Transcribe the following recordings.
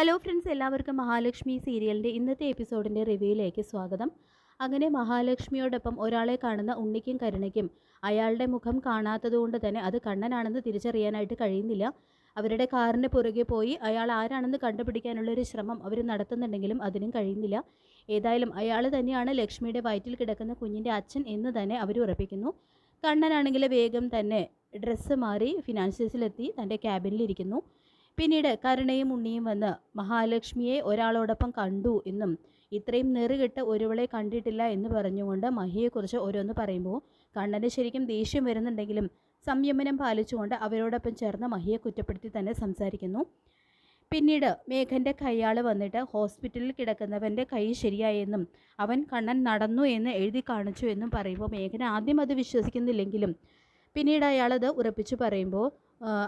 Hello friends, എല്ലാവർക്കും മഹാലക്ഷ്മി സീരിയലിൻ്റെ ഇന്നത്തെ എപ്പിസോഡിൻ്റെ റിവ്യൂയിലേക്ക് സ്വാഗതം. അങ്ങനെ മഹാലക്ഷ്മിയോടൊപ്പം ഒരാളെ കാണുന്ന ഉണ്ണിക്കും കരുണയ്ക്കും അയാളുടെ മുഖം കാണാത്തതുകൊണ്ട് തന്നെ അത് കണ്ണനാണെന്ന് തിരിച്ചറിയാനായിട്ട് കഴിയുന്നില്ല. അവരുടെ കാറിന് പുറകെ പോയി അയാൾ ആരാണെന്ന് കണ്ടുപിടിക്കാനുള്ളൊരു ശ്രമം അവർ നടത്തുന്നുണ്ടെങ്കിലും അതിനും കഴിയുന്നില്ല. ഏതായാലും അയാൾ തന്നെയാണ് ലക്ഷ്മിയുടെ വയറ്റിൽ കിടക്കുന്ന കുഞ്ഞിൻ്റെ അച്ഛൻ എന്ന് തന്നെ അവർ ഉറപ്പിക്കുന്നു. കണ്ണനാണെങ്കിൽ വേഗം തന്നെ ഡ്രസ്സ് മാറി ഫിനാൻഷ്യസിലെത്തി തൻ്റെ ക്യാബിനിലിരിക്കുന്നു. പിന്നീട് കരുണയും ഉണ്ണിയും വന്ന് മഹാലക്ഷ്മിയെ ഒരാളോടൊപ്പം കണ്ടു എന്നും ഇത്രയും നെറുകെട്ട് ഒരുവളെ കണ്ടിട്ടില്ല എന്ന് പറഞ്ഞുകൊണ്ട് മഹിയെക്കുറിച്ച് ഓരോന്ന് പറയുമ്പോൾ കണ്ണന് ശരിക്കും ദേഷ്യം വരുന്നുണ്ടെങ്കിലും സംയമനം പാലിച്ചുകൊണ്ട് അവരോടൊപ്പം ചേർന്ന് മഹിയെ കുറ്റപ്പെടുത്തി തന്നെ സംസാരിക്കുന്നു. പിന്നീട് മേഘൻ്റെ കയ്യാൾ വന്നിട്ട് ഹോസ്പിറ്റലിൽ കിടക്കുന്നവൻ്റെ കൈ ശരിയായെന്നും അവൻ കണ്ണൻ നടന്നു എന്ന് എഴുതി കാണിച്ചു എന്നും പറയുമ്പോൾ മേഘന ആദ്യം അത് വിശ്വസിക്കുന്നില്ലെങ്കിലും പിന്നീട് അയാളത് ഉറപ്പിച്ചു പറയുമ്പോൾ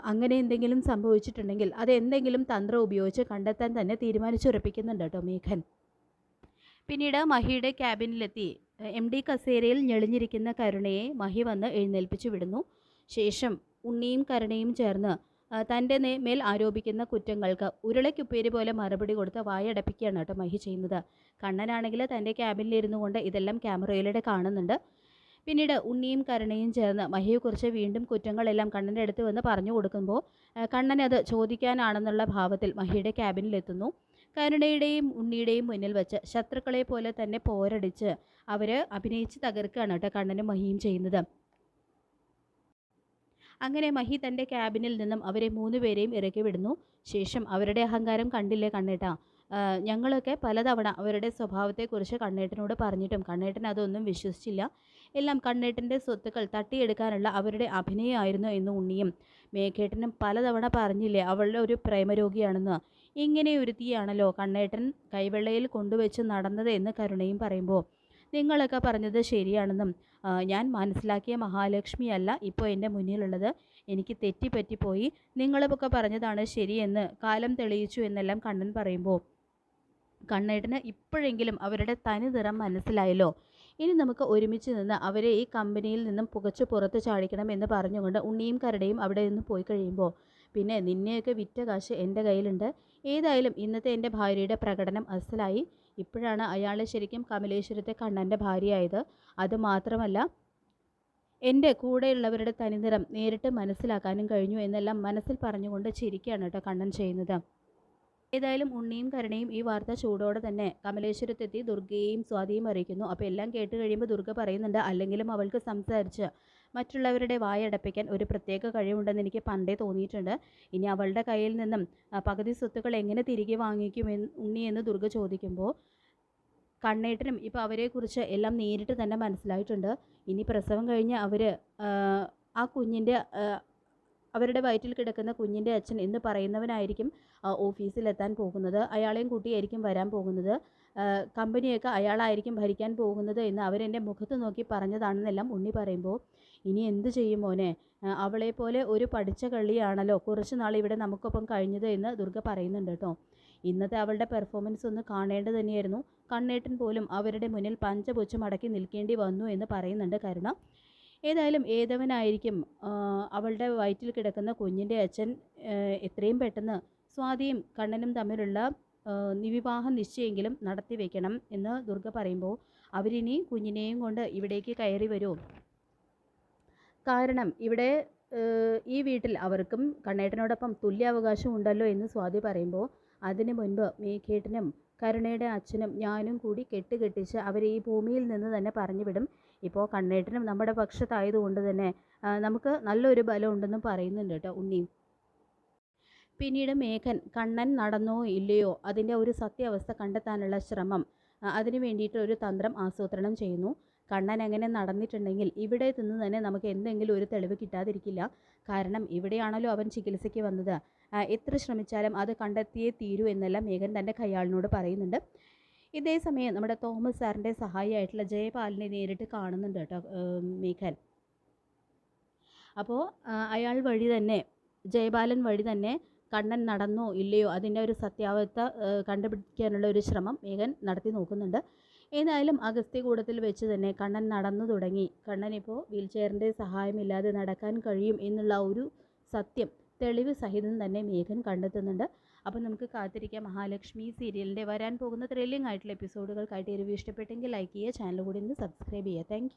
അങ്ങനെ എന്തെങ്കിലും സംഭവിച്ചിട്ടുണ്ടെങ്കിൽ അത് എന്തെങ്കിലും തന്ത്രം ഉപയോഗിച്ച് കണ്ടെത്താൻ തന്നെ തീരുമാനിച്ചുറപ്പിക്കുന്നുണ്ട് കേട്ടോ മേഘൻ. പിന്നീട് മഹിയുടെ ക്യാബിനിലെത്തി MD കസേരയിൽ ഞെളിഞ്ഞിരിക്കുന്ന കരുണയെ മഹി വന്ന് എഴുന്നേൽപ്പിച്ചു വിടുന്നു. ശേഷം ഉണ്ണിയും കരുണയും ചേർന്ന് തൻ്റെ മേൽ ആരോപിക്കുന്ന കുറ്റങ്ങൾക്ക് ഉരുളയ്ക്കുപ്പേരി പോലെ മറുപടി കൊടുത്ത് വായടപ്പിക്കുകയാണ് കേട്ടോ മഹി ചെയ്യുന്നത്. കണ്ണനാണെങ്കിൽ തൻ്റെ ക്യാബിനിലിരുന്നു കൊണ്ട് ഇതെല്ലാം ക്യാമറയിലൂടെ കാണുന്നുണ്ട്. പിന്നീട് ഉണ്ണിയും കരുണയും ചേർന്ന് മഹിയെക്കുറിച്ച് വീണ്ടും കുറ്റങ്ങളെല്ലാം കണ്ണൻ്റെ അടുത്ത് വന്ന് പറഞ്ഞു കൊടുക്കുമ്പോൾ കണ്ണൻ അത് ചോദിക്കാനാണെന്നുള്ള ഭാവത്തിൽ മഹിയുടെ ക്യാബിനിലെത്തുന്നു. കരുണയുടെയും ഉണ്ണിയുടെയും മുന്നിൽ വെച്ച് ശത്രുക്കളെ പോലെ തന്നെ പോരടിച്ച് അവർ അഭിനയിച്ച് തകർക്കുകയാണ് കേട്ടോ കണ്ണനും മഹിയും ചെയ്യുന്നത്. അങ്ങനെ മഹി തൻ്റെ ക്യാബിനിൽ നിന്നും അവരെ 3 പേരെയും ഇറക്കി വിടുന്നു. ശേഷം അവരുടെ അഹങ്കാരം കണ്ടില്ലേ കണ്ണേട്ടാ, ഞങ്ങളൊക്കെ പലതവണ അവരുടെ സ്വഭാവത്തെക്കുറിച്ച് കണ്ണേട്ടനോട് പറഞ്ഞിട്ടും കണ്ണേട്ടൻ അതൊന്നും വിശ്വസിച്ചില്ല. എല്ലാം കണ്ണേട്ടൻ്റെ സ്വത്തുക്കൾ തട്ടിയെടുക്കാനുള്ള അവരുടെ അഭിനയമായിരുന്നു എന്ന് ഉണ്ണിയും മേഘേട്ടനും പലതവണ പറഞ്ഞില്ലേ അവളുടെ ഒരു പ്രേമരോഗിയാണെന്ന്. ഇങ്ങനെ ഒരുത്തിയാണല്ലോ കണ്ണേട്ടൻ കൈവെള്ളയിൽ കൊണ്ടുവച്ച് നടന്നത് എന്ന് കരുണയും പറയുമ്പോൾ നിങ്ങളൊക്കെ പറഞ്ഞത് ശരിയാണെന്നും ഞാൻ മനസ്സിലാക്കിയ മഹാലക്ഷ്മിയല്ല ഇപ്പോൾ എൻ്റെ മുന്നിലുള്ളത്. എനിക്ക് തെറ്റിപ്പറ്റിപ്പോയി, നിങ്ങളൊക്കെ പറഞ്ഞതാണ് ശരിയെന്ന് കാലം തെളിയിച്ചു എന്നെല്ലാം കണ്ണൻ പറയുമ്പോൾ കണ്ണേട്ടന് ഇപ്പോഴെങ്കിലും അവരുടെ തനി നിറം മനസ്സിലായല്ലോ. ഇനി നമുക്ക് ഒരുമിച്ച് നിന്ന് അവരെ ഈ കമ്പനിയിൽ നിന്നും പുകച്ച് പുറത്ത് ചാടിക്കണം എന്ന് പറഞ്ഞുകൊണ്ട് ഉണ്ണിയും കരുണയും അവിടെ നിന്ന് പോയി കഴിയുമ്പോൾ പിന്നെ നിന്നെയൊക്കെ വിറ്റ കാശ് എൻ്റെ കയ്യിലുണ്ട്. ഏതായാലും ഇന്നത്തെ എൻ്റെ ഭാര്യയുടെ പ്രകടനം അസലായി. ഇപ്പോഴാണ് അയാൾ ശരിക്കും കമലേശ്വരത്തെ കണ്ണൻ്റെ ഭാര്യയായത്. അതുമാത്രമല്ല എൻ്റെ കൂടെയുള്ളവരുടെ തനിനിറം നേരിട്ട് മനസ്സിലാക്കാനും കഴിഞ്ഞു എന്നെല്ലാം മനസ്സിൽ പറഞ്ഞുകൊണ്ട് ചിരിക്കുകയാണ് കേട്ടോ കണ്ണൻ ചെയ്യുന്നത്. ഏതായാലും ഉണ്ണിയും കരുണയും ഈ വാർത്ത ചൂടോടെ തന്നെ കമലേശ്വരത്തെത്തി ദുർഗയെയും സ്വാതിയും അറിയിക്കുന്നു. അപ്പോൾ എല്ലാം കേട്ട് കഴിയുമ്പോൾ ദുർഗ പറയുന്നുണ്ട്, അല്ലെങ്കിലും അവൾക്ക് സംസാരിച്ച് മറ്റുള്ളവരുടെ വായടപ്പിക്കാൻ ഒരു പ്രത്യേക കഴിവുണ്ടെന്ന് എനിക്ക് പണ്ടേ തോന്നിയിട്ടുണ്ട്. ഇനി അവളുടെ കയ്യിൽ നിന്നും പകുതി സ്വത്തുക്കൾ എങ്ങനെ തിരികെ വാങ്ങിക്കുമെന്ന് ഉണ്ണിയെന്ന് ദുർഗ ചോദിക്കുമ്പോൾ കണ്ണേട്ടനും ഇപ്പോൾ അവരെക്കുറിച്ച് എല്ലാം നേരിട്ട് തന്നെ മനസ്സിലായിട്ടുണ്ട്. ഇനി പ്രസവം കഴിഞ്ഞ് അവർ ആ കുഞ്ഞിൻ്റെ അവരുടെ വയറ്റിൽ കിടക്കുന്ന കുഞ്ഞിൻ്റെ അച്ഛൻ എന്ന് പറയുന്നവനായിരിക്കും ഓഫീസിലെത്താൻ പോകുന്നത്. അയാളെയും കൂട്ടിയായിരിക്കും വരാൻ പോകുന്നത്. കമ്പനിയൊക്കെ അയാളായിരിക്കും ഭരിക്കാൻ പോകുന്നത് എന്ന് അവരെൻ്റെ മുഖത്ത് നോക്കി പറഞ്ഞതാണെന്നെല്ലാം ഉണ്ണി പറയുമ്പോൾ ഇനി എന്ത് ചെയ്യും മോനെ, അവളെപ്പോലെ ഒരു പഠിച്ച കള്ളിയാണല്ലോ കുറച്ച് നാൾ ഇവിടെ നമുക്കൊപ്പം കഴിഞ്ഞത് എന്ന് ദുർഗ പറയുന്നുണ്ട് കേട്ടോ. ഇന്നത്തെ അവളുടെ പെർഫോമൻസ് ഒന്ന് കാണേണ്ടത് തന്നെയായിരുന്നു. കണ്ണേട്ടൻ പോലും അവരുടെ മുന്നിൽ പഞ്ചപുച്ഛം അടക്കി നിൽക്കേണ്ടി വന്നു എന്ന് പറയുന്നുണ്ട് കരുണ. ഏതായാലും ഏതവനായിരിക്കും അവളുടെ വയറ്റിൽ കിടക്കുന്ന കുഞ്ഞിൻ്റെ അച്ഛൻ എത്രയും പെട്ടെന്ന് സ്വാതിയും കണ്ണനും തമ്മിലുള്ള വിവാഹ നിശ്ചയെങ്കിലും നടത്തി വെക്കണം എന്ന് ദുർഗ പറയുമ്പോൾ അവരിനി കുഞ്ഞിനെയും കൊണ്ട് ഇവിടേക്ക് കയറി വരുമോ? കാരണം ഇവിടെ ഈ വീട്ടിൽ അവർക്കും കണ്ണേട്ടനോടൊപ്പം തുല്യാവകാശം ഉണ്ടല്ലോ എന്ന് സ്വാതി പറയുമ്പോൾ അതിനു മുൻപ് മേഘേട്ടനും കരുണയുടെ അച്ഛനും ഞാനും കൂടി കെട്ടിച്ച് അവരെ ഈ ഭൂമിയിൽ നിന്ന് തന്നെ പറഞ്ഞു വിടും. ഇപ്പോൾ കണ്ണേട്ടനും നമ്മുടെ പക്ഷത്തായതുകൊണ്ട് തന്നെ നമുക്ക് നല്ലൊരു ബലം ഉണ്ടെന്നും പറയുന്നുണ്ട് കേട്ടോ ഉണ്ണിയും. പിന്നീട് മേഘൻ കണ്ണൻ നടന്നോ ഇല്ലയോ അതിൻ്റെ ഒരു സത്യാവസ്ഥ കണ്ടെത്താനുള്ള ശ്രമം അതിനു വേണ്ടിയിട്ട് ഒരു തന്ത്രം ആസൂത്രണം ചെയ്യുന്നു. കണ്ണൻ അങ്ങനെ നടന്നിട്ടുണ്ടെങ്കിൽ ഇവിടെ നിന്ന് തന്നെ നമുക്ക് എന്തെങ്കിലും ഒരു തെളിവ് കിട്ടാതിരിക്കില്ല. കാരണം ഇവിടെയാണല്ലോ അവൻ ചികിത്സയ്ക്ക് വന്നത്. എത്ര ശ്രമിച്ചാലും അത് കണ്ടെത്തിയേ തീരൂ എന്നെല്ലാം മേഘൻ തൻ്റെ കയ്യാളിനോട് പറയുന്നുണ്ട്. ഇതേ സമയം നമ്മുടെ തോമസ് സാറിൻ്റെ സഹായിയായിട്ടുള്ള ജയപാലിനെ നേരിട്ട് കാണുന്നുണ്ട് കേട്ടോ മേഘൻ. അപ്പോൾ അയാൾ വഴി തന്നെ ജയപാലൻ വഴി തന്നെ കണ്ണൻ നടന്നോ ഇല്ലയോ അതിൻ്റെ ഒരു സത്യാവസ്ഥ കണ്ടുപിടിക്കാനുള്ള ഒരു ശ്രമം മേഘൻ നടത്തി നോക്കുന്നുണ്ട്. ഏതായാലും അഗസ്ത്യകൂടത്തിൽ വെച്ച് തന്നെ കണ്ണൻ നടന്നു തുടങ്ങി. കണ്ണൻ ഇപ്പോൾ വീൽചെയറിൻ്റെ സഹായമില്ലാതെ നടക്കാൻ കഴിയും എന്നുള്ള ഒരു സത്യം തെളിവ് സഹിതം തന്നെ മേഘൻ കണ്ടെത്തുന്നുണ്ട്. അപ്പോൾ നമുക്ക് കാത്തിരിക്കാം മഹാലക്ഷ്മി സീരിയലിൻ്റെ വരാൻ പോകുന്ന ത്രില്ലിംഗ് ആയിട്ടുള്ള എപ്പിസോഡുകൾക്കായിട്ട് റിവ്യൂ ഇഷ്ടപ്പെട്ടെങ്കിൽ ലൈക്ക് ചെയ്യുക, ചാനൽ കൂടി ഒന്ന് സബ്സ്ക്രൈബ് ചെയ്യുക. താങ്ക്